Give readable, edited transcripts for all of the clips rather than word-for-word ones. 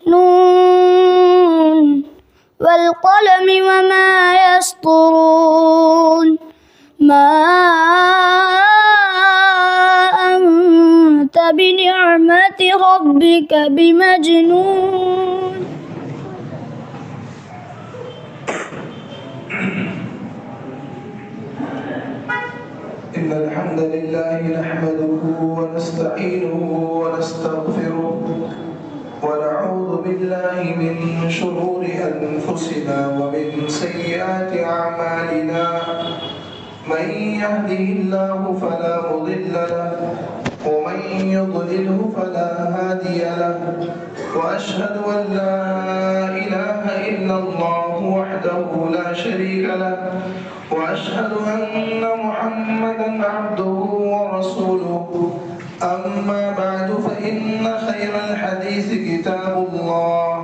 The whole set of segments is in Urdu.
نون والقلم وما يسطرون ما أنت بنعمة ربك بمجنون. إن الحمد لله نحمده ونستعينه ونستغفره ونعوذ بالله من شرور أنفسنا ومن سيئات أعمالنا من يهده الله فلا مضل له ومن يضلله فلا هادي له وأشهد أن لا إله إلا الله وحده لا شريك له وأشهد أن محمدا عبده ورسوله. أما بعد فإن خير الحديث كتاب الله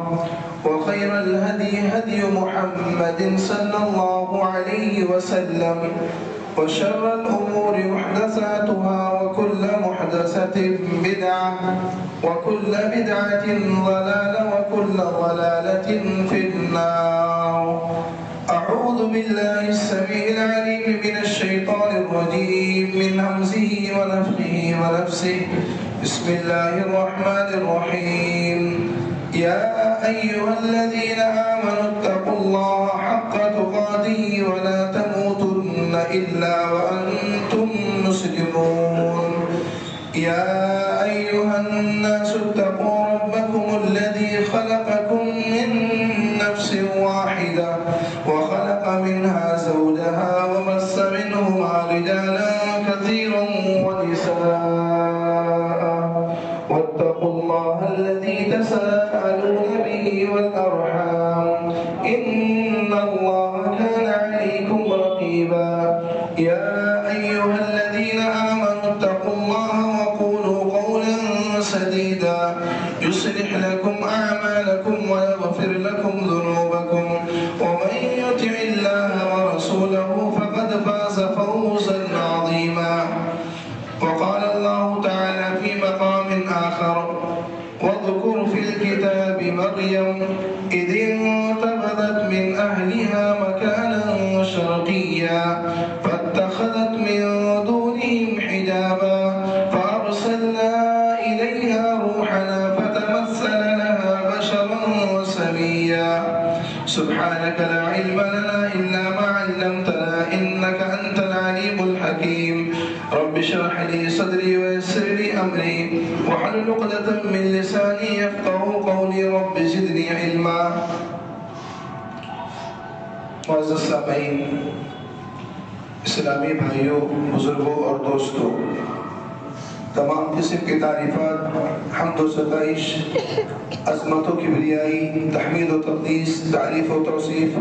وخير الهدي هدي محمد صلى الله عليه وسلم وشر الأمور محدثاتها وكل محدثة بدعة وكل بدعة ضلالة وكل ضلالة في النار. أعوذ بالله السميع العليم من الشيطان الرجيم من همزه ونفخه ونفسه. بسم الله الرحمن الرحيم. يا أيها الذين آمنوا اتقوا الله حق تقاته ولا تموتن إلا وأنتم مسلمون. يا أيها الناس اتقوا ربكم الذي خلقكم من نفس واحدة وخلق منها زوجها وبث منهما رجالا كثيرا ونساء واتقوا الله الذي تساءلون به والأرحام إن الله كان عليكم رقيبا. يا أيها الذين آمنوا اتقوا الله وقولوا قولا سديدا يصلح لكم أعمالكم ويغفر لكم ذنوبكم ومن يطع الله ورسوله فقد فاز فوزا عظيما. وقال الله تعالى في مقام آخر واذكر في الكتاب مريم إذ انتبذت من أهلها مكانا شرقيا فاتخذت من دونهم حجابا فأرسلنا إليها روحنا فتمثل لها بشرا سويا. سبحانك لا علم لنا إلا ما علمتنا إنك أنت العليم الحكيم. رب اشرح لي صدري ويسر لي أمري واحلل عقدة من لساني يفقهوا قولي. رب زدني علما. معزز سامعین، اسلامی بھائیوں، بزرگوں اور دوستوں، تمام قسم کی تعریفات، حمد و ستائش، عظمت و کبریائی، تحمید و تقدیس، تعریف و توصیف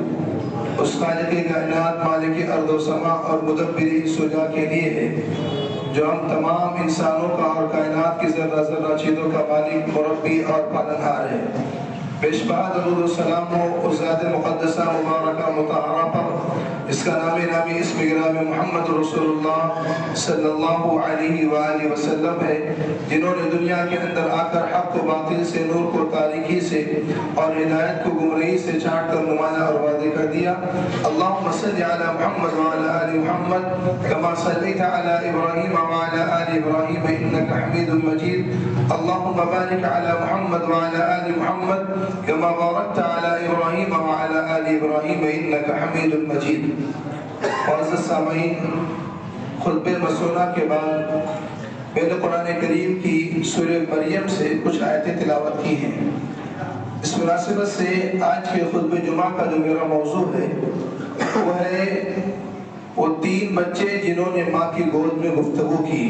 اس خالق کائنات، مالک ارض و سماء اور مدبر سجا کے لیے ہے جو ہم تمام انسانوں کا اور کائنات کی ذرہ ذرہ چیزوں کا مالک، مربی اور پالنہار ہے۔ بیشبہ درود و سلام ہو اس ذات مقدسہ مبارکہ مطہرہ پر اس کا نامی اسم گرامی محمد رسول اللہ صلی اللہ علیہ وآلہ وسلم ہے، جنہوں نے دنیا کے اندر آ کر حق کو باطل سے، نور کو تاریکی سے اور ہدایت کو گمراہی سے چھانٹ کر نمایاں اور واضح کر دیا۔ اللہم صلی علی محمد وعلی آل محمد کما صلیت علی ابراہیم وعلی آل ابراہیم انک حمید مجید۔ اللہم بارک علی محمد وعلی آل محمد كما باركت على إبراهيم وعلى آل إبراهيم إنك حميد مجيد۔ معزز سامعین، خطبہ مسونہ کے بعد میں نے قرآن کریم کی سورہ مریم سے کچھ آیتیں تلاوت کی ہیں۔ اس مناسبت سے آج کے خطبہ جمعہ کا جو میرا موضوع ہے وہ ہے وہ 3 بچے جنہوں نے ماں کی گود میں گفتگو کی۔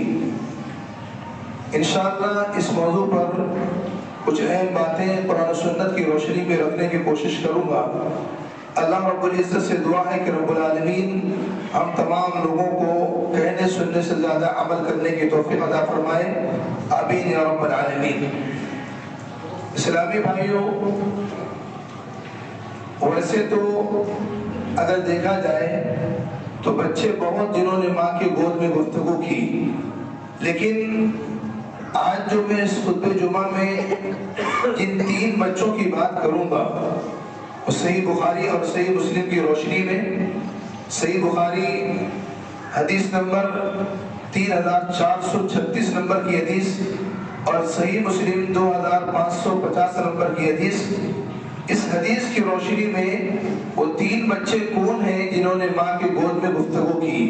انشاءاللہ اس موضوع پر کچھ اہم باتیں قرآن و سنت کی روشنی میں رکھنے کی کوشش کروں گا۔ اللہ رب العزت سے دعا ہے کہ رب العالمین ہم تمام لوگوں کو کہنے سننے سے زیادہ عمل کرنے کی توفیق عطا فرمائے، آمین یا رب العالمین۔ اسلامی بھائیوں، ویسے تو اگر دیکھا جائے تو بچے بہت جنہوں نے ماں کی گود میں گفتگو کی، لیکن آج آج جو میں اس خطبہ جمعہ میں جن 3 بچوں کی بات کروں گا صحیح بخاری اور صحیح مسلم کی روشنی میں، صحیح بخاری حدیث نمبر 3436 نمبر کی حدیث اور صحیح مسلم 2550 نمبر کی حدیث، اس حدیث کی روشنی میں وہ 3 بچے کون ہیں جنہوں نے ماں کے گود میں گفتگو کی۔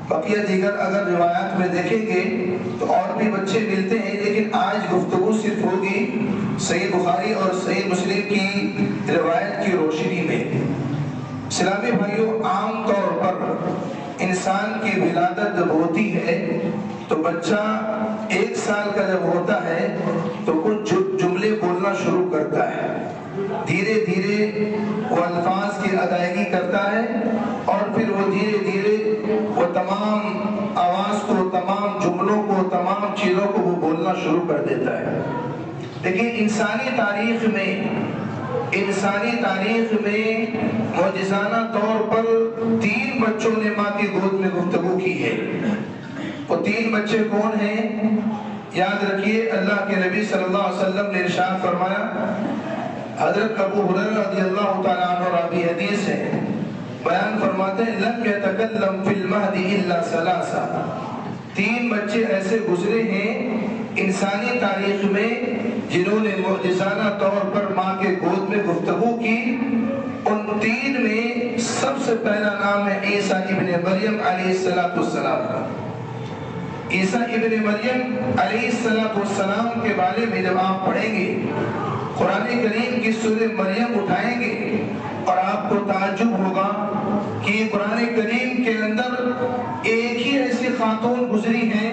بقیہ دیگر اگر روایات میں دیکھیں گے تو اور بھی بچے ملتے ہیں، لیکن آج گفتگو صرف ہوگی صحیح بخاری اور صحیح مسلم کی روایت کی روشنی میں۔ اسلامی بھائیوں، عام طور پر انسان کی ولادت جب ہوتی ہے تو بچہ 1 سال کا جب ہوتا ہے تو کچھ جملے بولنا شروع کرتا ہے، دھیرے دھیرے وہ الفاظ کی ادائیگی کرتا ہے اور پھر وہ دھیرے دھیرے وہ تمام آواز کو، تمام جملوں کو، تمام چیزوں کو وہ بولنا شروع کر دیتا ہے۔ لیکن انسانی تاریخ میں معجزانہ طور پر 3 بچوں نے ماں کی گود میں گفتگو کی ہے۔ وہ 3 بچے کون ہیں؟ یاد رکھیے، اللہ کے نبی صلی اللہ علیہ وسلم نے ارشاد فرمایا، حضرت ابو ہریرہ رضی اللہ تعالیٰ عنہ راوی حدیث ہے، بیان فرماتے ہیں لم یتکلم فی المہد الا 3۔ 3 بچے ایسے گزرے ہیں انسانی تاریخ میں جنہوں نے معجزانہ طور پر ماں کے گود میں گفتگو کی۔ ان 3 میں سب سے پہلا نام ہے عیسیٰ ابن مریم علیہ السلام کا۔ عیسیٰ ابن مریم علیہ السلام کے بارے میں جب آپ پڑھیں گے، قرآن کریم کی سورہ مریم اٹھائیں گے اور آپ کو تعجب ہوگا کہ قرآن کریم کے اندر ایک ہی ایسی خاتون گزری ہیں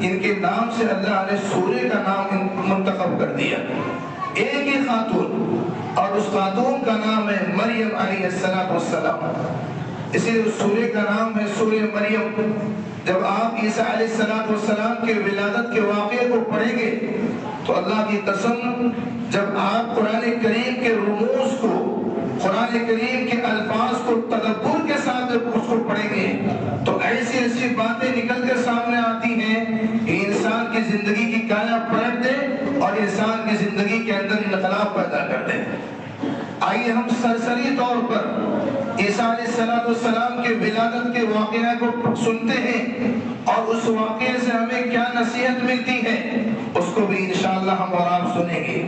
جن کے نام سے اللہ نے سورہ کا نام منتخب کر دیا، ایک ہی خاتون، اور اس خاتون کا نام ہے مریم علیہ السلام۔ اسی لیے اس سورہ کا نام ہے سورہ مریم۔ جب آپ عیسیٰ علیہ السلام کے ولادت کے واقعے کو پڑھیں گے تو اللہ کی قسم، جب آپ قرآن کریم کے رموز کو، قرآن کریم کے الفاظ کو تدبر کے ساتھ جب اس کو پڑھیں گے تو ایسی ایسی باتیں نکل کے سامنے آتی ہیں کہ انسان کی زندگی کی کایا پلٹ دے اور انسان کی زندگی کے اندر انقلاب پیدا کر دے۔ آئیے ہم سرسری طور پر عیسیٰ علیہ السلام کے ولادت کے واقعہ کو سنتے ہیں اور اس واقعے سے ہمیں کیا نصیحت ملتی ہے اس کو بھی انشاءاللہ ہم اور آپ سنیں گے۔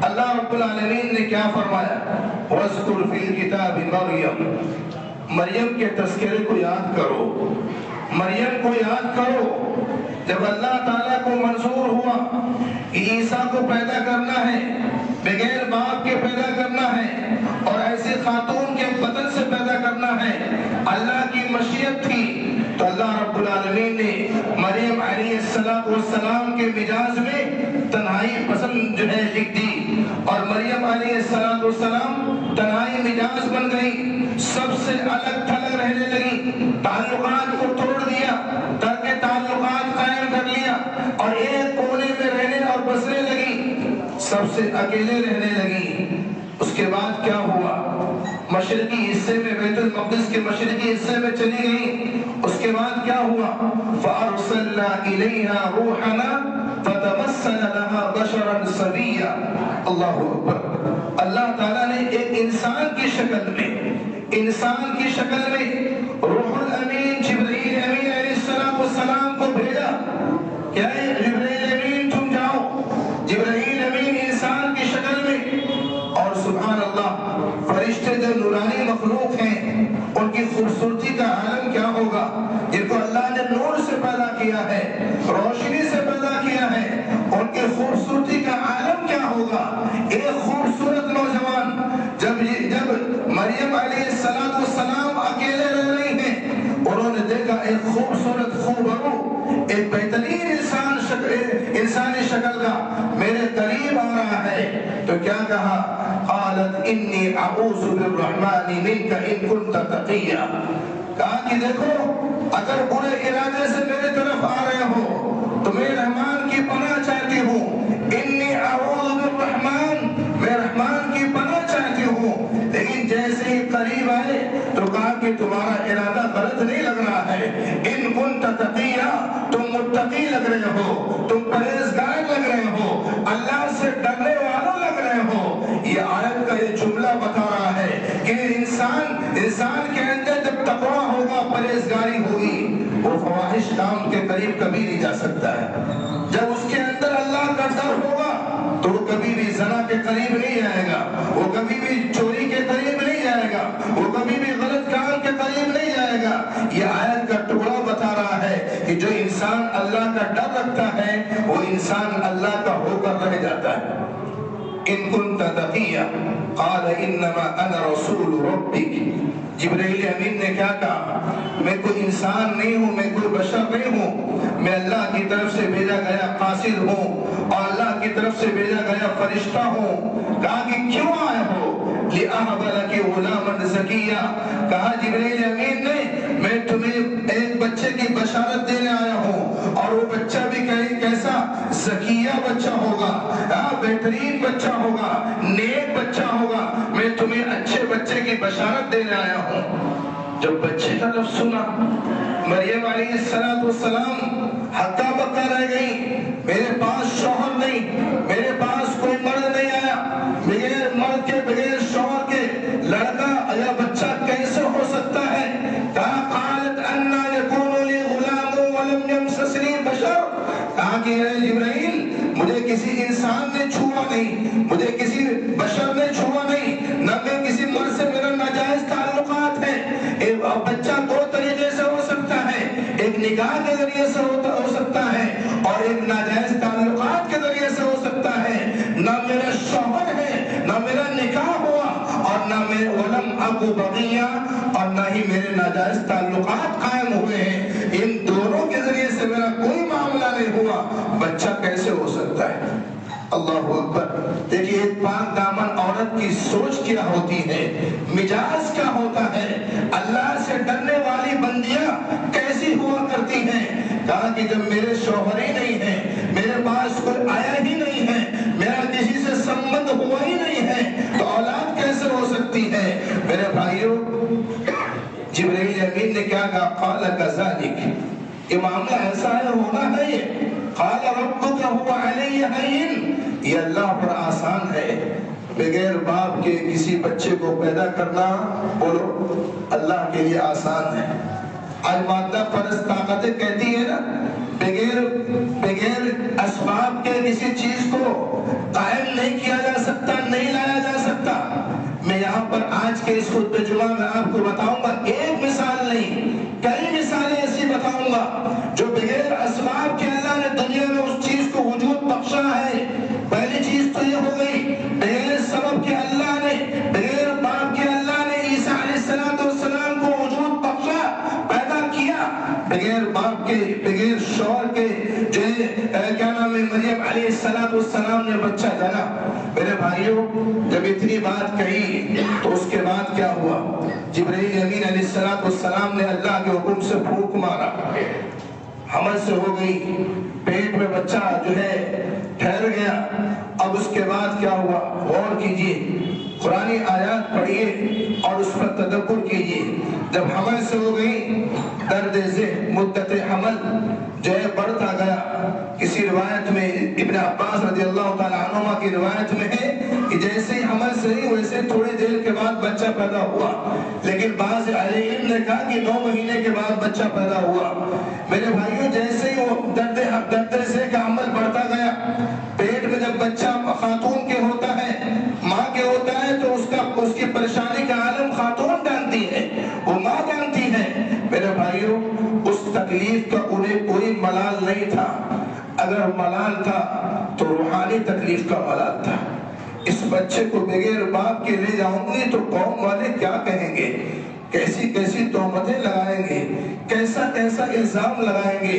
اللہ رب العالمین نے کیا فرمایا؟ وَاذْكُرْ فِي الْكِتَابِ مَرْيَمَ، مریم کے تذکرے کو یاد کرو، مریم کو یاد کرو۔ جب اللہ تعالیٰ کو منظور ہوا کہ عیسیٰ کو پیدا کرنا ہے، بغیر باپ کے پیدا کرنا ہے اور ایسی خاتون کے بدن سے پیدا کرنا ہے، اللہ کی مشیت تھی، تو اللہ رب العالمین نے مریم علیہ السلام کے مزاج میں تنہائی پسند جو ہے لکھ دی، اور مریم علیہ السلام تنہائی مزاج بن گئی، سب سے الگ تھلگ رہنے لگی، تعلقات کو توڑ دیا، ترک تعلقات قائم کر لیا اور ایک کونے میں رہنے اور بسنے لگی، سب سے اکیلے رہنے لگی۔ اس کے بعد کیا ہوا؟ مشرقی حصے میں، بیت المقدس کے مشرقی حصے میں چلی گئی۔ اس کے بعد کیا ہوا؟ فَأَرْسَلْنَا إِلَيْهَا رُوحَنَا فَتَمَثَّلَ لَهَا بَشَرًا سَوِيًّا۔ اللہ اکبر۔ اللہ تعالیٰ نے ایک انسان کی شکل میں روح الامین جبرائیل امین علیہ السلام کو بھیجا۔ کیا ہے؟ جبرائیل امین تم جاؤ، جبرائیل امین انسان کی شکل میں، اور سبحان اللہ فرشتے جو نورانی مخلوق ہیں ان کی خوبصورتی کا عالم کیا ہوگا، جن کو اللہ نے نور سے پیدا کیا ہے، روشنی سے پیدا کیا ہے، ان کی خوبصورتی کا عالم کیا ہوگا۔ ایک خوبصورت نوجوان جب مریم علیہ السلام اکیلے رہ رہی ہیں، انہوں نے دیکھا ایک خوبصورت خوبرو، ایک بہترین انسانی شکل کا میرے قریب آ رہا ہے، تو کیا کہا؟ قالت انی اعوذ بالرحمن منک ان کنت تقیا۔ کہا کہ دیکھو، اگر برے ارادے سے میرے طرف آ رہے ہو تو میں رحمان کی پناہ چاہتی ہوں، انی اعوذ بالرحمن، میں رحمان کی پناہ چاہتی ہوں۔ لیکن جیسے ہی قریب آئے تو کہا کہ تمہارا ارادہ غلط نہیں لگ رہا ہے، ان كنت تقيا، تم متقی لگ رہے ہو، تم پرہیزگار لگ رہے ہو، اللہ سے ڈرنے والوں لگ رہے ہو۔ یہ آیت کا یہ جملہ بتا رہا ہے کہ انسان کے اندر جب تقویٰ ہوگا، پرہیزگاری ہوگی، وہ فواحش کام کے قریب کبھی نہیں جا سکتا ہے۔ جب اس کے اندر اللہ کا ڈر ہوگا تو وہ کبھی بھی زنا کے قریب نہیں جائے گا، وہ کبھی بھی چوری کے قریب نہیں جائے گا، وہ کبھی بھی غلط کام کے قریب نہیں جائے گا۔ یہ آیت کا ٹکڑا بتا رہا ہے کہ جو انسان اللہ کا ڈر رکھتا ہے وہ انسان اللہ کا ہو کر رہ جاتا ہے۔ ان كنت تقيا قال انما انا رسول ربك، جبرائیل امین نے کیا کہا؟ میں کوئی انسان نہیں ہوں، میں کوئی بشر نہیں ہوں، میں اللہ کی طرف سے بھیجا گیا قاصد ہوں اور اللہ کی طرف سے بھیجا گیا فرشتہ ہوں۔ کہا کہ کیوں آئے ہو؟ لِأَهْبَ لَكِ غُلَامًا زَكِيًّا، کہا جبرائیل امین نے میں تمہیں ایک بچے کی بشارت دینے آیا ہوں، اور وہ بچہ بھی کیسا؟ زکیہ بچہ ہوگا، بہترین بچہ ہوگا، نیک بچہ ہوگا، میں تمہیں اچھے بچے کی بشارت دینے آیا ہوں۔ جب بچے کا لفظ سنا مریم علیہ السلام ہکا بکا رہ گئی، میرے پاس شوہر نہیں، میرے پاس کوئی مرد نہیں آیا، بغیر مرد کے بغیر شوہر کے لڑکا یا بچہ کیسے ہو سکتا ہے؟ کہا قالت انا یکون لی غلام ولم یمسسنی بشر، کہا کہ اے جبرائیل مجھے کسی انسان نے چھوا نہیں، مجھے کسی بشر نے چھوا نہیں، نہ میں کسی مرد سے میرا ناجائز تعلقات ہے۔ ایک بچہ دو طریقے سے ہو سکتا ہے، ایک نکاح کے ذریعے سے ہو سکتا ہے اور ایک ناجائز تعلقات کے ذریعے سے ہو سکتا ہے۔ نہ میرا شوہر ہے، نہ میرا نکاح ہوا، اور نہ میں ولم ابو بغیہ، اور نہ ہی میرے ناجائز تعلقات قائم ہوئے ہیں، ان دونوں کے ذریعے سے میرا کوئی معاملہ نہیں ہوا، بچہ کیسے ہو سکتا ہے؟ اللہ اکبر۔ دیکھیے ایک پاک دامن عورت کی سوچ کیا ہوتی ہے، مزاج کیا ہوتا ہے، اللہ سے ڈرنے والی بندیاں کیسی ہوا کرتی ہیں۔ کہا کہ جب میرے شوہر ہی نہیں ہے، میرے پاس کوئی آیا ہی نہیں ہے، میرا کسی سے سمبند ہوا ہی نہیں ہے، تو اولاد کیسے ہو سکتی ہے؟ میرے بھائیوں جبرائیل امین نے کیا کہا؟ قال كذلك، یہ معاملہ ایسا ہے، ہونا ہے یہ۔ قال ربك هو علی هین، یہ اللہ پر آسان ہے، بغیر باپ کے کسی بچے کو پیدا کرنا بولو اللہ کے لیے آسان ہے۔ آج مادہ پرست طاقتیں کہتی ہے نا بغیر اسباب کے کسی چیز کو قائم نہیں کیا جا سکتا، نہیں لایا جا سکتا۔ میں یہاں پر آج کے اس خطبہ جمعہ میں آپ کو بتاؤں گا، ایک مثال نہیں کئی مثالیں ایسی بتاؤں گا جو بغیر اسباب کے اللہ نے دنیا میں اس چیز کو وجود بخشا ہے۔ پہلی چیز تو یہ ہو گئی بغیر سبب کے اللہ نے، بغیر باپ کے اللہ نے عیسیٰ علیہ السلام کو وجود بخشا، پیدا کیا، بغیر باپ کے بغیر شوہر کے، جو کیا نام ہے مریم علیہ السلام نے بچہ جنا۔ میرے بھائیوں جب اتنی بات کہی تو اس کے بعد کیا ہوا؟ جبرائیل امین علیہ السلام نے اللہ کے حکم سے پھونک مارا، حمل سے ہو گئی، پیٹ میں بچہ جو ہے ٹھہر گیا۔ اب اس کے بعد کیا ہوا؟ غور کیجئے، قرآنی آیات پڑھیے اور اس پر تدبر کیجئے۔ جب حمل سے ہو گئی، درد ذہن مدت حمل جو ہے بڑھتا گیا۔ کسی روایت میں ابن عباس رضی اللہ تعالیٰ عنہما کی روایت میں ہے کہ جیسے ہی حمل سے ہی ویسے تھوڑی دیر کے بعد بچہ پیدا ہوا، لیکن بعض اہل علم نے کہا کہ 9 مہینے کے بعد بچہ پیدا ہوا۔ میرے بھائیوں جیسے ہی وہ درد سے کا عمل بڑھتا گیا، پیٹ میں جب بچہ خاتون کے ہوتا ہے، ماں کے ہوتا ہے، تو اس کی پریشانی کا عالم خاتون جانتی ہے، وہ ماں جانتی ہے۔ میرے بھائیوں اس تکلیف کا انہیں کوئی ملال نہیں تھا، اگر ملال تھا تو روحانی تکلیف کا ملال تھا۔ اس بچے کو بغیر باپ کے لے جاؤں گی تو قوم والے کیا کہیں گے، کیسی کیسی تہمتیں لگائیں گے، کیسا کیسا الزام لگائیں گے۔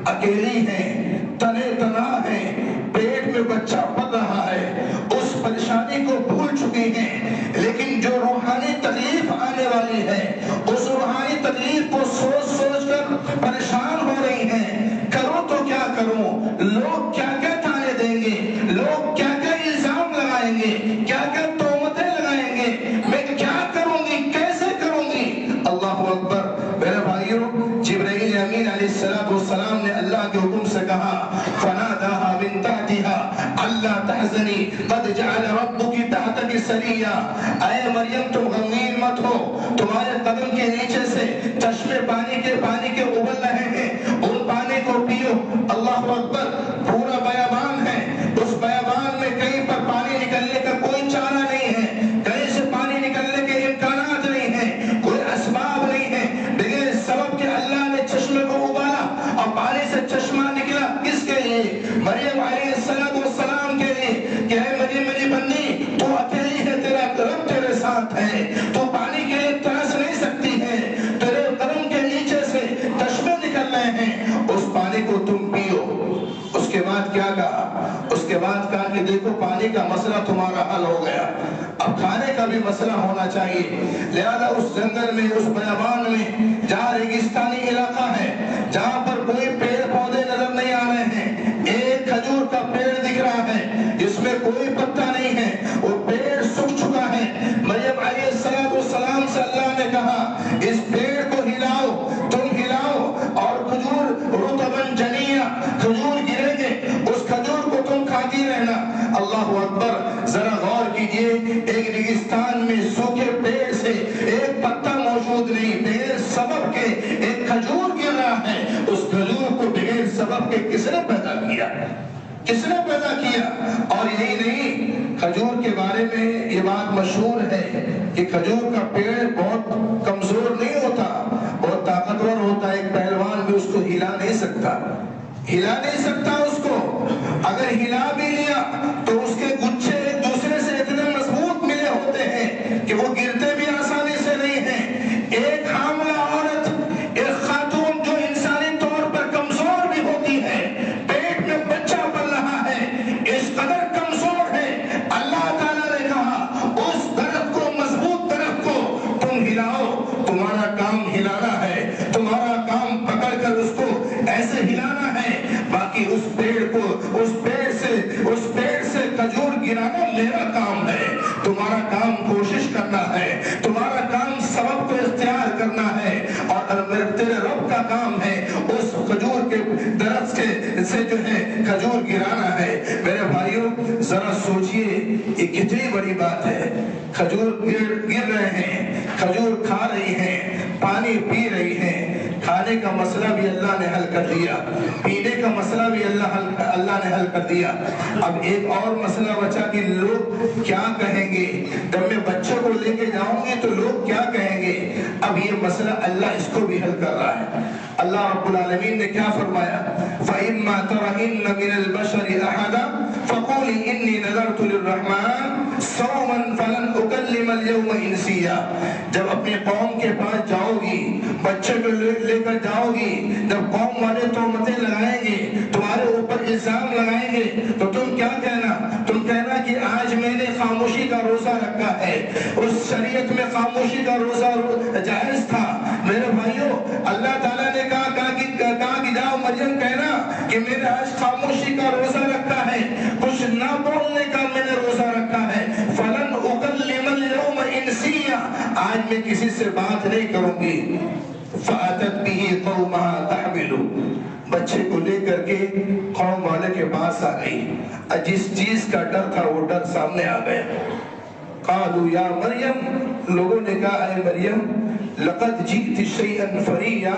اکیلی ہیں، تنے تنا ہیں، پیٹ میں بچہ پل رہا ہے، اس پریشانی کو بھول چکی ہیں، لیکن جو روحانی تکلیف آنے والی ہے اس روحانی تکلیف کو سوچ سوچ کر پریشان ہو رہی ہیں۔ کروں تو کیا کروں، لوگ کیا کیا تانے دیں گے، لوگ کیا کیا الزام لگائیں گے، کیا کیا تہمتیں لگائیں گے، میں کیا کروں گی، کیسے کروں گی۔ اللہ اکبر۔ میرے بھائیوں جبرائیل امین علیہ کہا فناداها من تحتها اللہ تحزنی قد جعل ربک تحتک سریا، اے مریم تم غمگین مت ہو، تمہارے قدم کے نیچے سے چشمے پانی کے ابل رہے ہیں، ان پانی کو پیو۔ اللہ اکبر، پورا بیابان ہے، اس بیابان میں کہیں پر پانی نکلنے کا کوئی چارہ نہیں ہے، کہیں سے پانی نکلنے کے امکانات نہیں ہیں، کوئی اسباب نہیں ہے، بغیر سبب کے اللہ نے چشمے کو ابالا اور پانی سے چشمہ نکلا۔ کس کے لیے؟ مریم علیہ السلام کے لیے کہ اے مریم میری بندی تو اکیلی ہے، تیرا رب تیرے ساتھ ہے، تو پانی کے لیے ترس نہیں سکتی ہے، تیرے قدم کے نیچے سے چشمے نکل رہے ہیں، اس پانی کو تم پیو۔ اس کے بعد کیا کہا؟ اس کے بعد کہا کہ دیکھو پانی کا مسئلہ تمہارا حل ہو گیا، اب کھانے کا بھی مسئلہ ہونا چاہیے، لہذا اس جنگل میں، اس بیابان میں جہاں ریگستانی علاقہ ہے، جہاں پر کوئی پیڑ پودے نظر نہیں آ رہے ہیں، ایک کھجور کا پیڑ دکھ رہا ہے جس میں کوئی پتا نہیں ہے، وہ پیڑ سوکھ چکا ہے۔ مریم علیہ السلام سے اللہ نے کہا اس پیڑ کو ہلاؤ، تم ہلاؤ، اور کھجور رطباً جنیہ، کھجور گرے گے، اس کھجور کو تم کھاتی رہنا۔ اللہ اکبر، ذرا غور کیجئے، ایک ریگستان میں سوکھے پیڑ سے ایک پتا موجود نہیں، بغیر سبب کے ایک کھجور گر رہا ہے، اس کھجور کو بغیر سبب کے کس نے پیدا کیا؟ کس نے پیدا کیا؟ اور یہی نہیں، کھجور کے بارے میں یہ بات مشہور ہے کہ کھجور کا پیڑ بہت کمزور نہیں ہوتا، بہت طاقتور ہوتا ہے، ایک پہلوان بھی اس کو ہلا نہیں سکتا، ہلا نہیں سکتا اس کو، اگر ہلا بھی لیا تو اس کے گچھے ایک دوسرے سے اتنے مضبوط ملے ہوتے ہیں کہ وہ گرتے بھی آسانی سے نہیں ہیں۔ ایک حاملہ عورت، ایک خاتون جو انسانی طور پر کمزور بھی ہوتی ہے، پیٹ میں بچہ پل رہا ہے، اس قدر کمزور ہے، اللہ تعالیٰ نے کہا اس درخت کو، مضبوط درخت کو تم ہلاؤ، تمہارا کام ہلانا ہے، تمہارا کام پکڑ کر اس کو ایسے ہلانا ہے، باقی اس پیڑ کو، اس پیڑ سے کھجور گرانا میرا کام ہے، تمہارا کام کوشش کرنا ہے، تمہارا کام سبب کو اختیار کرنا ہے، اور تیرے رب کا کام ہے اس کھجور کے درخت سے جو ہے کھجور گرانا ہے۔ میرے بھائیوں ذرا سوچئے یہ کتنی بڑی بات ہے، کھجور گر رہے ہیں، کھجور کھا رہی ہیں، پانی پی رہی ہیں، کھانے کا مسئلہ بھی اللہ نے حل کر دیا، پینے کا مسئلہ بھی اللہ نے حل کر دیا۔ اب ایک اور مسئلہ بچا کہ لوگ کیا کہیں گے، جب میں بچوں کو لے کے جاؤں گی تو لوگ کیا کہیں گے؟ اب یہ مسئلہ اللہ اس کو بھی حل کر رہا ہے۔ اللہ رب العالمین نے کیا فرمایا؟ فَإِمَّا تَرَئِنَّ مِنَ الْبَشَرِ أَحَدًا فَقُولِ إِنِّي نَذَرْتُ لِلرَّحْمَنِ صَوْمًا فَلَنْ أُكَلِّمَ الْيَوْمَ إِنْسِيًّا۔ جب اپنے قوم کے پاس جاؤ گی، بچے کو لے کر جاؤ گی، جب قوم والے تہمتیں لگائیں گے، تمہارے اوپر الزام لگائیں گے، تو تم کیا کہنا؟ تم کہنا کہ آج میں نے خاموشی کا روزہ رکھا ہے، اس شریعت میں خاموشی کا روزہ جائز تھا۔ میرے بھائیوں اللہ تعالیٰ نے کہا کہ جاؤ مریم کہنا کہ میں نے آج خاموشی کا روزہ رکھا ہے، کچھ نہ بولنے کا میں نے روزہ رکھا ہے۔ فَلَنْ أُكَلِّمَ الْيَوْمَ إِنْسِيًّا، آج میں کسی سے بات نہیں کروں گی۔ فَأَتَتْ بِهِ قَوْمَهَا تَحْمِلُ، بچے کو لے کر کے قوم والے کے پاس آ گئی، جس چیز کا ڈر تھا وہ ڈر سامنے آ گیا۔ قالوا یا مریم، لوگوں نے کہا اے مریم لقد جئت شيئا فريا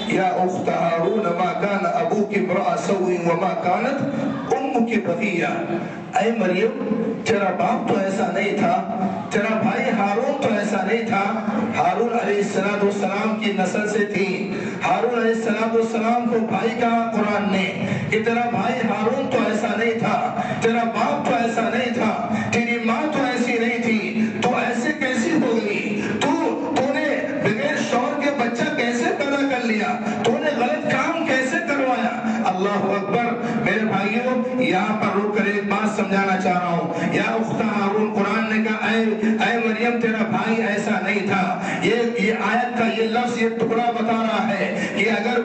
یا اخت ہارون ما كان ابوك امرأ سوء وما كانت امك بغيا۔ اے مریم تیرا باپ تو ایسا نہیں تھا، تیرا بھائی ہارون تو ایسا نہیں تھا۔ ہارون علیہ السلام کی نسل سے تھی، ہارون علیہ السلام کو بھائی کہا قرآن نے کہ تیرا بھائی ہارون تو ایسا نہیں تھا، تیرا باپ تو ایسا نہیں تھا، تیری ماں تو ایسی نہیں تھی، تو ایسے کیسی ہو گئی؟ تو نے بغیر شوہر کے بچہ کیسے پیدا کر لیا؟ تو نے غلط کام کیسے کروایا؟ اللہ اکبر۔ میرے بھائیوں یہاں پر رک کر ایک بات سمجھانا چاہ رہا ہوں، یا اخت ہارون، قرآن نے کہا اے مریم تیرا بھائی ایسا نہیں تھا۔ یہ آیت کا یہ لفظ، یہ ٹکڑا بتا رہا ہے کہ اگر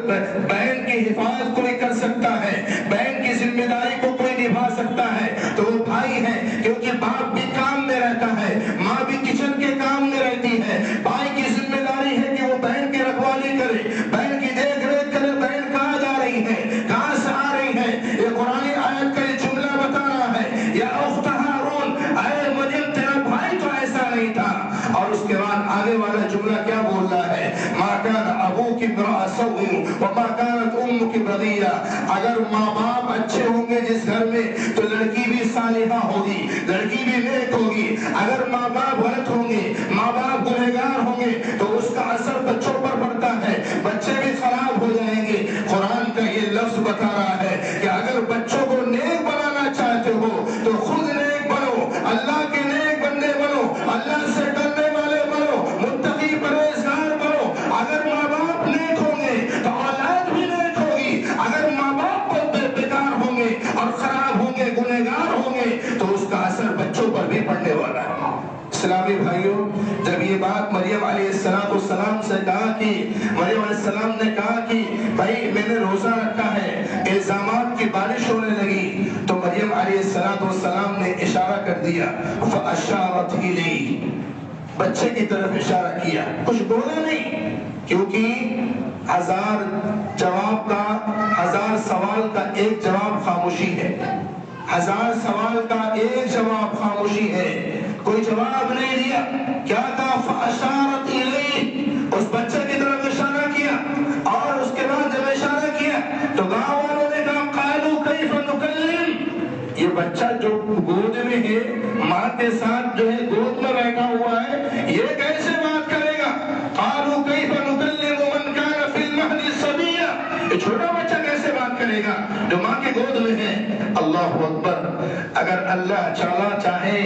بہن کی حفاظت کوئی کر سکتا ہے، بہن کی ذمہ داری کو کوئی نبھا سکتا ہے تو وہ بھائی ہے، کیونکہ باپ بھی کام میں رہتا ہے، ماں بھی کچن کے کام میں رہتی ہے۔ بھائی کی ذمہ داری ہے کہ وہ بہن کی رکھوالی کرے، بہن کی دیکھ ریکھ کرے، بہن کہاں جا رہی ہے، کہاں سے آ رہی ہے، امرأ سوء وما كانت امك بغيا. اگر ماں باپ اچھے ہوں گے جس گھر میں تو لڑکی بھی صالحہ ہوگی, لڑکی بھی نیک ہوگی. اگر ماں باپ غلط ہوں گے, ماں باپ گنہگار ہوں گے تو اس کا اثر بچوں پر پڑتا ہے, بچے بھی خراب ہو جائیں گے. قرآن کا یہ لفظ بتا رہا ہے کہ اگر بچوں کو نیک بنانا چاہتے ہو تو خود نیک بنو, اللہ کے نیک بندے بنو, اللہ سے ڈرنے والے بنو, متقی پرہیزگار بنو. اگر ماں باپ نیک ہوں گے تو اولاد بھی نیک ہوگی. اگر ماں باپ کو بیکار ہوں گے اور خراب ہوں گے, گنہگار ہوں گے تو اس کا اثر بچوں پر بھی پڑنے والا ہے. اسلامی بھائیوں, جب یہ بات مریم علیہ السلام سے کہا کہ مریم علیہ السلام نے کہا کہ بھائی میں نے روزہ رکھا ہے, الزامات کی بارش ہونے لگی, تو مریم علیہ السلام نے اشارہ کر دیا, فَأَشَارَتْ إِلَيْهِ, بچے کی طرف اشارہ کیا, کچھ بولا نہیں, کیونکہ 1000 جواب کا 1000 سوال کا ایک جواب خاموشی ہے, 1000 سوال کا ایک جواب خاموشی ہے. کوئی جواب نہیں دیا. کیا کہا؟ فَأَشَارَتْ إِلَيْهِ, اس بچے کی طرف اشارہ کیا. اور اس کے بعد جب اشارہ کیا تو گاؤں والوں نے کہا قَالُوا كَيْفَ نُكَلِّمُ, یہ بچہ جو گود میں ہے, ماں کے ساتھ جو ہے گود میں بیٹھا ہوا ہے, یہ کیسے بات کرے گا؟ قَالُوا كَيْفَ نُكَلِّمُ مَنْ كَانَ فِي الْمَهْدِ صَبِيًّا, یہ چھوٹا بچہ کیسے بات کرے گا جو ماں کے گود میں ہے؟ اللہ اکبر. اگر اللہ چاہے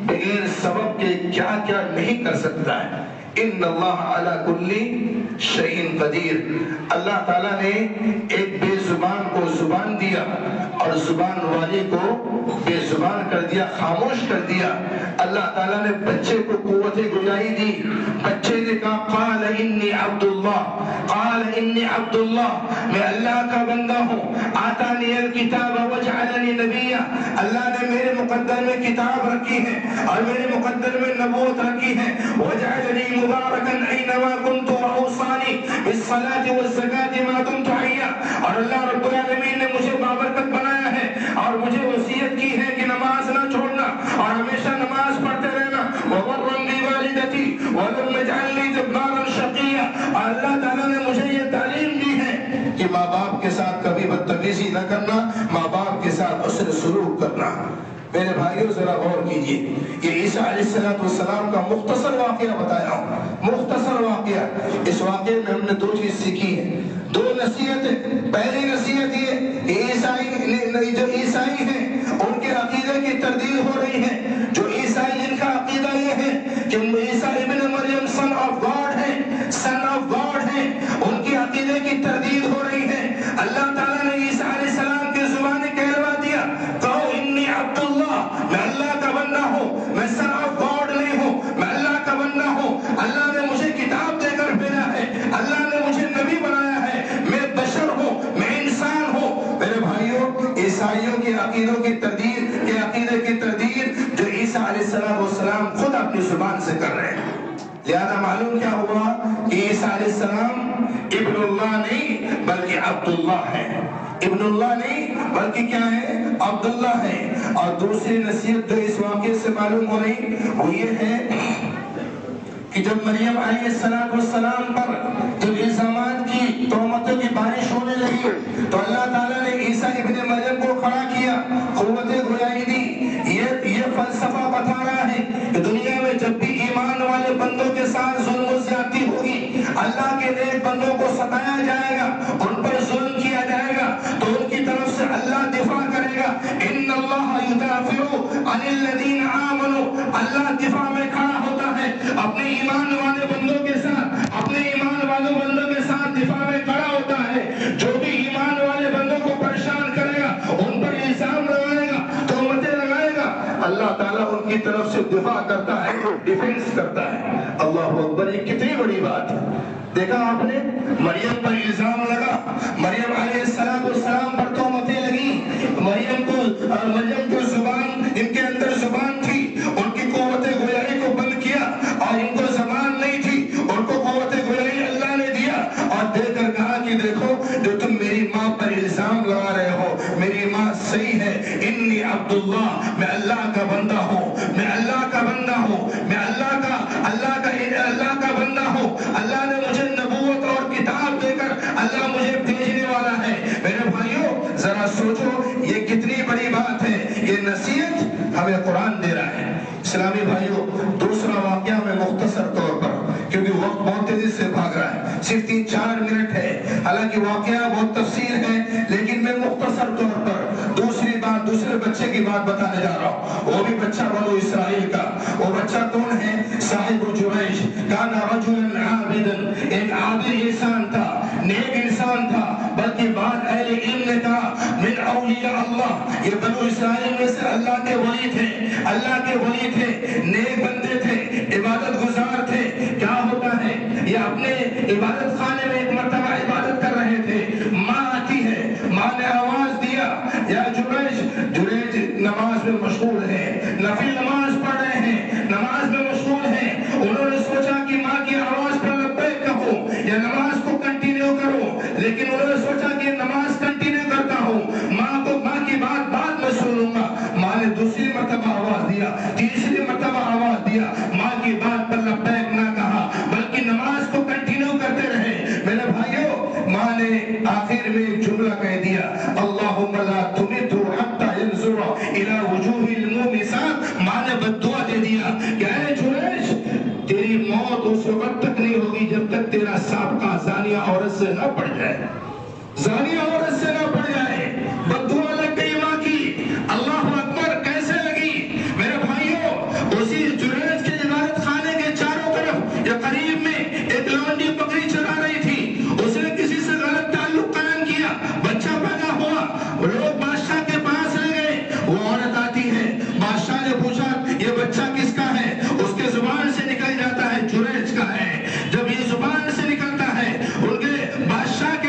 بغیر سبب کے کیا کیا نہیں کر سکتا ہے. ان اللہ علی کل شیء قدیر. اللہ تعالیٰ نے ایک بے زبان کو زبان دیا اور زبان والے کو بے زبان کر دیا, خاموش کر دیا. اللہ تعالیٰ نے بچے کو قوت گویائی دی. بچے نے کہا قال انی عبد اللہ, قال انی عبد اللہ, میں اللہ کا بندہ ہوں. آتانی الکتاب وجعلنی نبیا, اللہ نے میرے مقدر میں کتاب رکھی ہے اور میرے مقدر میں نبوت رکھی ہے. وجعلنی مبارکا اینما کنت واوصانی بالصلاة والزکاة ما دمت حیا, اور اللہ رب العالمین نے مجھے بابرکت بنایا ہے اور مجھے وصیت کی ہے کہ نماز نہ چھوڑنا اور ہمیشہ نماز پڑھتے رہنا. وبرا بوالدتی ولم یجعلنی جبارا شقیا, اور اللہ تعالیٰ نے مجھے یہ تعلیم دی ہے کہ ماں باپ کے ساتھ کبھی بدتمیزی نہ کرنا, ماں باپ کے ساتھ حسن سلوک کرنا. میرے بھائیوں ذرا غور کیجئے, یہ عیسیٰ علیہ السلام کا مختصر واقعہ بتایا ہوں, مختصر واقعہ. اس واقعے میں ہم نے 2 چیز سیکھی ہیں, 2 نصیحتیں. پہلی نصیحت یہ کہ جو عیسائی ہیں ان کے عقیدے کی تردید ہو رہی ہے. جو عیسائی جن کا عقیدہ یہ ہے کہ عیسیٰ ابن مریم سن آف گاڈ ہیں, سن آف گاڈ ہیں, ان کی عقیدے کی تردید ہو رہی ہے. اللہ تعالیٰ نے عیسیٰ علیہ السلام کی زبان کہلوا دیا, کہو انی عبد اللہ, میں اللہ کا بندہ ہوں, میں سن آف گاڈ نہیں ہوں, میں اللہ کا بندہ ہوں. اللہ نے مجھے کتاب دے کر بھیجا ہے, اللہ نے مجھے نبی بنایا ہے, میں بشر ہوں, میں انسان ہوں. میرے بھائیوں, عیسائیوں کے عقیدوں کی تردید, کے عقیدے کی تردید جو عیسیٰ علیہ السلام خود اپنی زبان سے کر رہے ہیں. لہذا معلوم کیا ہوا کہ عیسیٰ علیہ السلام ابن اللہ نہیں بلکہ عبداللہ ہے. ابن اللہ نہیں بلکہ کیا ہے؟ عبداللہ ہے. اور دوسری نصیحت جو اس واقعے سے معلوم ہو رہی وہ یہ ہے کہ جب مریم علیہ السلام پر جب الزامات کی تہمتوں کی بارش ہونے لگی تو اللہ تعالیٰ نے عیسیٰ ابن مریم کو کھڑا کیا, قوت گویائی دی. یہ فلسفہ بتا رہا ہے کہ دنیا میں جب بھی ایمان والے بندوں کے ساتھ ظلم و زیادتی ہوگی, اللہ کے نیک بندوں کو ستایا جائے گا, ان پر ظلم کیا جائے گا, تو ان کی طرف سے اللہ دفاع کرے گا. ان اللہ یدافع عن الذین آمنوا, اللہ دفاع میں کھڑا ہوتا ہے اپنے ایمان والے بندوں کے ساتھ, اپنے ایمان والے بندوں کے ساتھ دفاع میں کھڑا ہوتا ہے. جو بھی ایمان والے بندوں کو پریشان کرے گا, ان پر الزام لگائے گا, تہمتیں لگائے گا, اللہ تعالیٰ ان کی طرف سے دفاع کرتا ہے, ڈیفنس کرتا ہے. اللہ اکبر, یہ کتنی بڑی بات ہے. دیکھا آپ نے, مریم پر الزام لگا, مریم علیہ السلام پر تہمتیں لگی. مریم کو زبان, ان کے اندر زبان تھی, ان کی قوت گویائی کو بند کیا, اور ان کو زبان نہیں تھی, ان کو قوت گویائی اللہ نے دیا, اور دے کر کہا کہ دیکھو جو تم میری ماں پر الزام لگا رہے ہو, میری ماں صحیح ہے, انی عبداللہ, میں اللہ کا بندہ ہوں, میں اللہ کا بندہ ہوں, میں اللہ کا بندہ ہوں. اللہ نے مجھے نبوت اور کتاب دے اللہ مجھے بھیجنے والا ہے۔ میرے بھائیوں ذرا سوچو یہ کتنی بڑی بات ہے، یہ نصیحت ہمیں قرآن دے رہا ہے۔ اسلامی بھائیوں دوسرا واقعہ میں مختصر طور پر، کیونکہ وقت بہت تیزی سے بھاگ رہا ہے، صرف 3-4 منٹ ہے، حالانکہ واقعہ بہت تفصیل ہے، لیکن میں مختصر طور پر دوسرے بچے کی بات بتانے جا رہا ہوں، وہ بھی بچہ بنو اسرائیل کا۔ وہ بچہ کون ہے؟ صاحب جریج کان رجلا عابدا، ایک عابد انسان تھا، نیک انسان تھا، بلکہ بعد اہل علم نے کہا من اولیاء اللہ، یہ بنو اسرائیل میں سے اللہ کے ولی تھے، اللہ کے ولی تھے، نیک بندے تھے، عبادت گزار تھے۔ کیا ہوتا ہے یہ اپنے عبادت خانے میں ایک مرتبہ عبادت کر رہے تھے، ماں آتی ہے، ماں نے آواز دیا یا جریج نماز میں مشغول ہے، نفل نماز پڑھ رہے ہیں، نماز میں مشغول ہیں۔ انہوں نے سوچا کہ ماں کی آواز پر لبیک کہو یا نماز کو کنٹینیو کرو، لیکن انہوں نے سوچا کہ نماز کنٹینیو کرتا ہوں، ماں کی بات بعد میں سن لوں گا۔ ماں نے دوسری مرتبہ آواز دیا، تیسری مرتبہ آواز دیا، ماں کی بات پر لبیک نہ کہا بلکہ نماز کو کنٹینیو کرتے رہے۔ میرے بھائیوں ماں نے آخر میں ایک جملہ کہہ دیا، اللہم لا تمتو حتی ینظر الی وجوہ المومسات۔ ماں نے بددعا دے دیا کہ اے جریج تیری موت اس وقت تک نہیں ہوگی جب تک تیرا سابقہ زانیہ عورت سے نہ پڑ جائے، زانیہ عورت سے نہ پڑ جائے۔ بددعا لگ گئی ماں کی، اللہ اکبر کیسے لگی؟ میرے بھائیوں اسی جریج کے عبادت خانے کے چاروں طرف یا قریب میں ایک لونڈی بکری چرا رہی تھی، اس نے کسی سے غلط تعلق قائم کیا، بچہ پیدا ہوا، لوگ بادشاہ کے پاس لے گئے، وہ عورت آتی ہے، بادشاہ نے پوچھا یہ بچہ کس کا ہے؟ اس کے زبان سے نکل جاتا ہے جریج کا ہے۔ جب یہ زبان سے نکلتا ہے، ان کے بادشاہ کے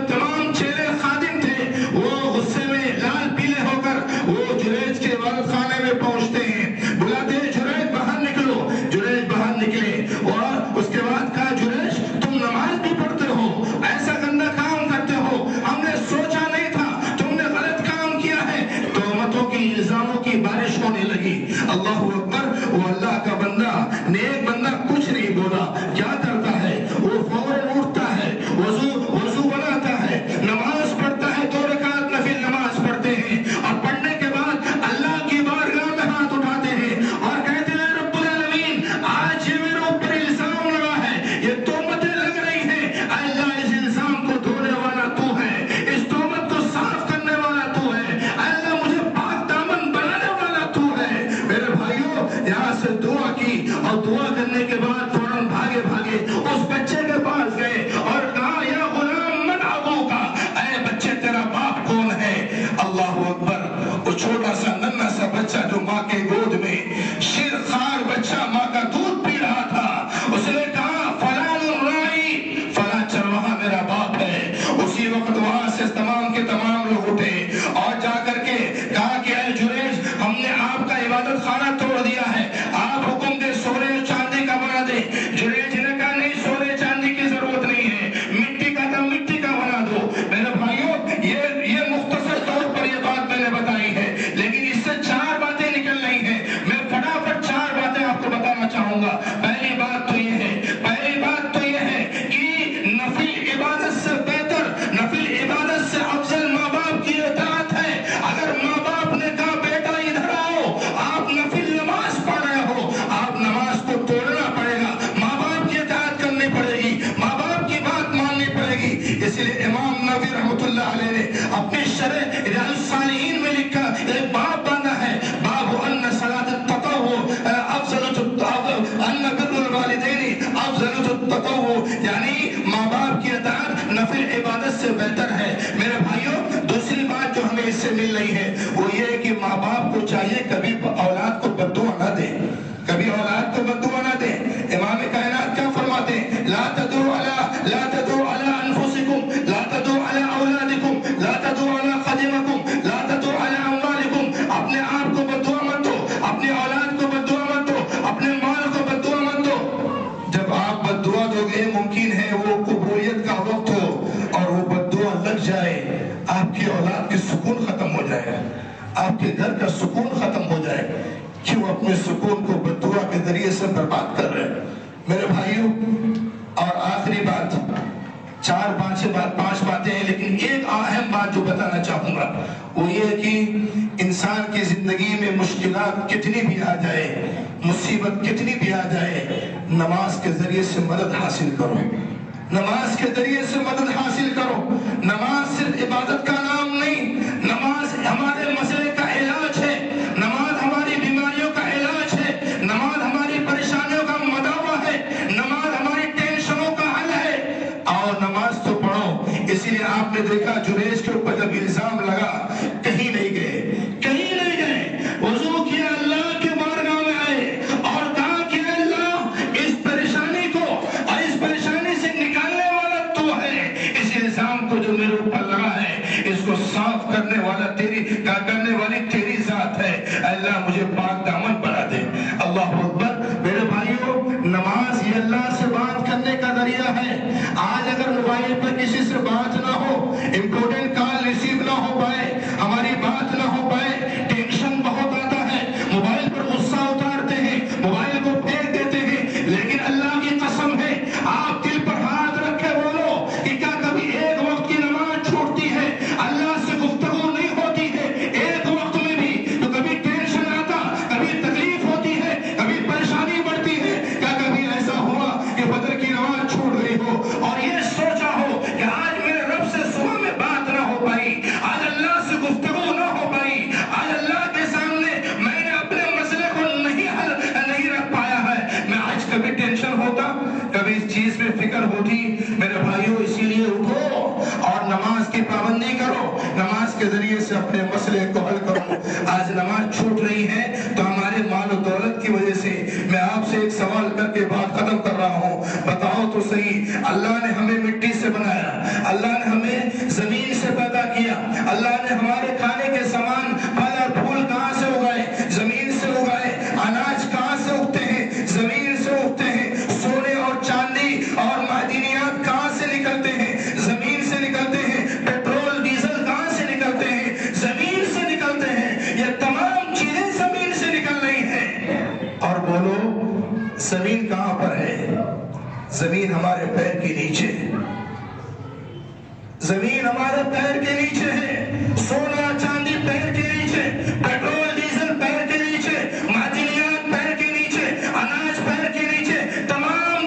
تمام چیلے خادم تھے، وہ غصے میں لال پیلے ہو کر وہ جریج کے عبادت خانے میں پہنچتے ہیں، بلاتے ہیں جریج باہر نکلو۔ جریج باہر نکلے اور اس کے بعد کہا جریج تم نماز بھی پڑھتے ہو، ایسا گندا کام کرتے ہو، ہم نے سوچا نہیں تھا، تم نے غلط کام کیا ہے۔ تہمتوں کی الزاموں کی بارش ہونے لگی۔ اللہ اکبر، وہ اللہ کا بندہ نیک بندہ کچھ نہیں بولا، کیا کرتا ہے وہ فوراً اٹھتا ہے، وضو بناتا ہے، نماز پڑھتا ہے، 2 رکعت نفل نماز پڑھتے ہیں، اور پڑھنے کے بعد اللہ کی بارگاہ میں ہاتھ اٹھاتے ہیں اور کہتے ہیں رب العالمین آج یہ میرے اوپر الزام لگا ہے، یہ تہمتیں لگ رہی ہیں، اللہ اس الزام کو دھونے والا تو ہے، اس تہمت کو صاف کرنے والا تو ہے، اللہ مجھے پاک دامن بنانے والا تو ہے۔ میرے بھائیوں یہاں سے دعا کی اور دعا کرنے کے بعد فوراً بھاگے اس بچے کے پاس گئے اور کہا یا غلام من ابوکا، اے بچے تیرا باپ کون ہے؟ اللہ اکبر، وہ چھوٹا سا ننھا سا بچہ جو ماں کے گود میں شیرخوار بچہ ماں کا دودھ پی رہا تھا، اس نے کہا فلان الراعی، فلاں چرواہا میرا باپ ہے۔ اسی وقت وہاں سے تمام کے تمام لوگ اٹھے اور جا کر کے کہا کہ اے جریج ہم نے آپ کا عبادت خانہ توڑ دیا ہے، آپ حکم دے سونے اور چاندی کا بنا دیں۔ جریج نے کہا نہیں، سونے چاندی کی ضرورت نہیں ہے، مٹی کا تھا مٹی کا بنا دو۔ میرے بھائیوں یہ مختصر طور پر یہ بات میں نے بتائی ہے، لیکن اس سے 4 باتیں نکل رہی ہیں، میں فٹافٹ 4 باتیں آپ کو بتانا چاہوں گا۔ پہلی بات تو یہ ہے کہ نفل عبادت سے بہتر، نفل عبادت سے افضل ماں باپ کی اطاعت ہے۔ اگر ماں باپ نے کہا بیٹا ادھر آؤ، آپ نفل نماز پڑھ رہے ہو، آپ نماز کو توڑنا پڑے گا، ماں باپ کی اطاعت کرنی پڑے گی، ماں باپ کی بات ماننی پڑے گی۔ اس لیے امام نووی رحمۃ اللہ علیہ نے اپنی شرح ریاض الصالحین میں لکھا، ایک باب باندھا ہے، باب ان صلاۃ التطوع افضل ان بر الوالدین افضل التطوع، یعنی ماں باپ کی اطاعت نفل عبادت سے بہتر ہے۔ میرے بھائیوں دوسری بات جو ہمیں اس سے مل رہی ہے وہ یہ ہے کہ ماں باپ کو چاہیے کبھی اولاد کو بددعا نہ دے، کبھی اولاد کو بددعا نہ دے۔ امام کائنات کیا فرماتے ہیں؟ لا تدعوا علی انفسکم، لا تدعوا علی اولادکم، لا تدعوا علی خادمکم، لا تدعوا علی اموالکم۔ اپنے آپ کو بددعا مت دو، اپنی اولاد کو بددعا مت دو، اپنے مال کو بددعا مت دو۔ جب آپ بددعا دو گے ممکن ہے وہ قبولیت کا وقت ہو اور وہ بددعا لگ جائے، آپ کی اولاد کی سکون ختم ہو جائے، آپ کے گھر کا سکون ختم ہو جائے، کیوں اپنے سکون کو بددعا کے ذریعے سے برباد کر رہے ہیں۔ میرے بھائیوں اور آخری بات، پانچ باتیں ہیں، لیکن ایک اہم بات جو بتانا چاہوں گا وہ یہ ہے کہ انسان کی زندگی میں مشکلات کتنی بھی آ جائے، مصیبت کتنی بھی آ جائے، نماز کے ذریعے سے مدد حاصل کرو، نماز کے ذریعے سے مدد حاصل کرو۔ نماز صرف عبادت کا نام نہیں، نماز ہمارے مسئلے کا علاج ہے، نماز ہماری بیماریوں کا علاج ہے، نماز ہماری پریشانیوں کا مداوا ہے، نماز ہماری ٹینشنوں کا حل ہے۔ اور نماز تو پڑھو، اسی لیے آپ نے دیکھا جریج کے اوپر جب الزام لگا، کہیں نہیں گئے، وضو کیا، اللہ کے بارگاہ میں آئے اور کہا کہ اللہ اس پریشانی کو اور اس پریشانی سے نکالنے والا تو ہے، اس الزام کو جو میرے اوپر لگا ہے اس کو صاف کرنے والی تیری ذات ہے، اللہ مجھے پاک دامن بنا دے۔ اللہ اکبر۔ میرے بھائیوں، نماز یہ اللہ سے بات کرنے کا ذریعہ ہے۔ آج اگر موبائل پر کسی سے بات نہ ہو، امپورٹنٹ کال ریسیو نہ ہو پائے، ہماری بات نہ ہو پائے، ٹینشن بہت آتا ہے، موبائل پر غصہ اتارتے ہیں، موبائل کو پھینک دیتے ہیں، لیکن اللہ کی قسم ہے آپ دل پر ہاتھ رکھ کے بولو کہ کیا کبھی ایک وقت کی نماز چھوٹتی ہے، اللہ سے گفتگو نہیں ہوتی ہے ایک وقت میں بھی؟ تو کبھی ٹینشن آتا، کبھی تکلیف ہوتی ہے، کبھی پریشانی بڑھتی ہے، کیا کبھی ایسا ہوا کہ فجر کی نماز چھوٹ گئی ہو اور یہ سوچا ہو کہ آج میرے رب سے صبح میں بات نہ ہو پائی، آج اللہ سے گفتگو نہ ہو پائی، آج اللہ کے سامنے میں نے اپنے مسئلے کو نہیں رکھ پایا ہے؟ میں آج کبھی ٹینشن ہوتا، کبھی اس چیز میں فکر ہوتی؟ میرے بھائیوں، اسی لیے اٹھو اور نماز کی پابندی کرو، نماز کے ذریعے سے اپنے مسئلے کو حل کرو۔ آج نماز چھوٹ رہی ہے تو ہمارے مال و دولت کی وجہ سے۔ میں آپ سے ایک سوال کر کے بات ختم کر رہا ہوں، بتاؤ تو صحیح، اللہ نے ہمیں مٹی سے بنایا، اللہ نے ہمیں زمین سے پیدا کیا، اللہ نے ہمارے کھانے کے سامان پھل اور پھول کہاں سے اگائے؟ زمین سے اگائے۔ اناج کہاں سے اگتے ہیں؟ زمین سے اگتے ہیں۔ سونے اور چاندی اور معدنیات کہاں سے نکلتے ہیں؟ زمین سے نکلتے ہیں۔ پیٹرول ڈیزل کہاں سے نکلتے ہیں؟ زمین سے نکلتے ہیں۔ یہ تمام چیزیں زمین سے نکل رہی ہیں۔ اور بولو زمین کہاں پر ہے؟ زمین ہمارے پیر کے نیچے، زمین ہمارے پیر کے نیچے ہے۔ سونا چاندی پیر کے نیچے، پیٹرول ڈیزل پیر کے نیچے، معدنیات پیر کے نیچے، اناج پیر کے نیچے، تمام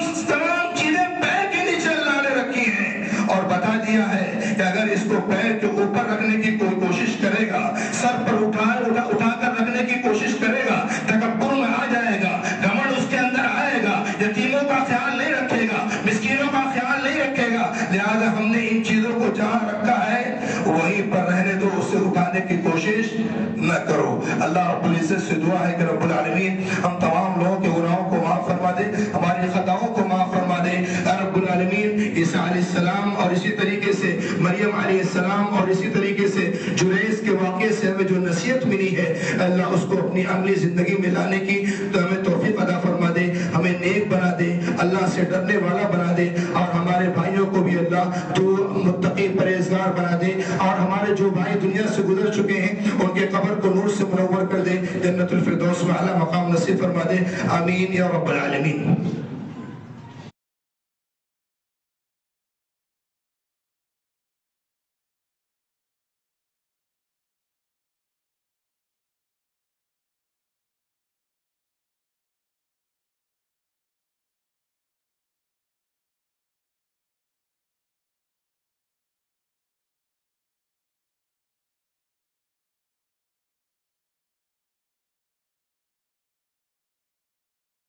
چیزیں پیر کے نیچے اللہ نے رکھی ہیں، اور بتا دیا ہے کہ اگر اس کو پیر کے اوپر رکھنے کی کوئی کوشش کرے گا، سر پر اٹھا کر رکھنے کی کوشش کرے گا، تکبر میں آ جائے گا، گھمنڈ اس کے اندر آئے گا، یتیموں کا خیال نہیں رکھے گا، مسکینوں کا خیال نہیں رکھے گا۔ لہذا ہم نے ان چیزوں کو جہاں رکھا ہے وہیں پر رہنے دو، اسے اٹھانے کی کوشش نہ کرو۔ اللہ رب العزت سے دعا ہے کہ رب العالمین ہم تمام لوگوں کے گناہوں کو معاف فرما دے، ہماری خطاؤں کو معاف فرما دے۔ رب العالمین عیسیٰ علیہ السلام اور اسی طریقے سے مریم علیہ السلام اور اسی طریقے سے جریج کے واقعے سے ہمیں جو نصیحت ملی ہے، اللہ اس کو اپنی عملی زندگی میں لانے کی تو ہمیں توفیق عطا فرما دے، ہمیں نیک بنا دے، اللہ سے ڈرنے والا بنا دے، اور ہمارے بھائیوں کو بھی اللہ تو متقی پرہیزگار بنا دے، اور ہمارے جو بھائی دنیا سے گزر چکے ہیں ان کے قبر کو نور سے منور کر دے، جنت الفردوس میں اعلیٰ مقام نصیب فرما دے، آمین یا رب العالمین۔